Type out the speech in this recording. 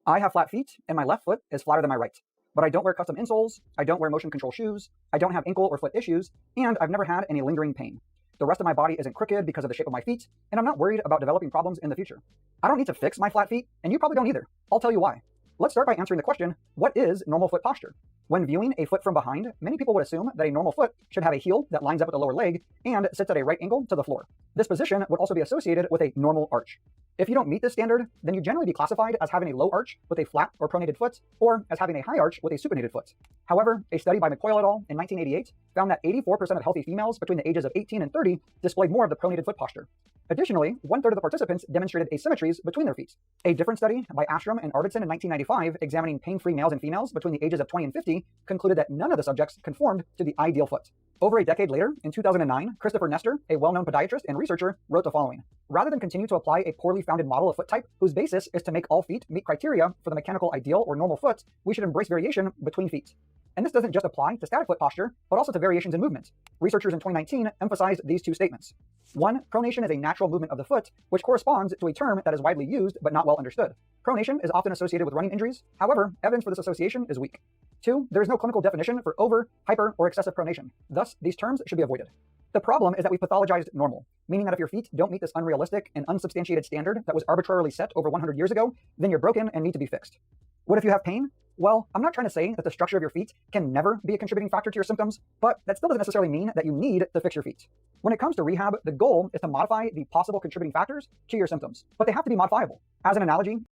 I have flat feet, and my left foot is flatter than my right. But I don't wear custom insoles, I don't wear motion control shoes, I don't have ankle or foot issues, and I've never had any lingering pain. The rest of my body isn't crooked because of the shape of my feet, and I'm not worried about developing problems in the future. I don't need to fix my flat feet, and you probably don't either. I'll tell you why. Let's start by answering the question, what is normal foot posture? When viewing a foot from behind, many people would assume that a normal foot should have a heel that lines up with the lower leg and sits at a right angle to the floor. This position would also be associated with a normal arch. If you don't meet this standard, then you'd generally be classified as having a low arch with a flat or pronated foot, or as having a high arch with a supinated foot. However, a study by McCoyle et al. In 1988 found that 84% of healthy females between the ages of 18 and 30 displayed more of the pronated foot posture. Additionally, 1/3 of the participants demonstrated asymmetries between their feet. A different study by Ashram and Arvidsson in 1995 examining pain-free males and females between the ages of 20 and 50 concluded that none of the subjects conformed to the ideal foot. Over a decade later, in 2009, Christopher Nestor, a well-known podiatrist and researcher, wrote the following. Rather than continue to apply a poorly founded model of foot type whose basis is to make all feet meet criteria for the mechanical ideal or normal foot, we should embrace variation between feet. And this doesn't just apply to static foot posture, but also to variations in movement. Researchers in 2019 emphasized these two statements. 1. Pronation is a natural movement of the foot, which corresponds to a term that is widely used but not well understood. Pronation is often associated with running injuries. However, evidence for this association is weak. 2. There is no clinical definition for over, hyper, or excessive pronation. Thus, these terms should be avoided. The problem is that we pathologized normal, meaning that if your feet don't meet this unrealistic and unsubstantiated standard that was arbitrarily set over 100 years ago, then you're broken and need to be fixed. What if you have pain? Well, I'm not trying to say that the structure of your feet can never be a contributing factor to your symptoms, but that still doesn't necessarily mean that you need to fix your feet. When it comes to rehab, the goal is to modify the possible contributing factors to your symptoms, but they have to be modifiable. As an analogy,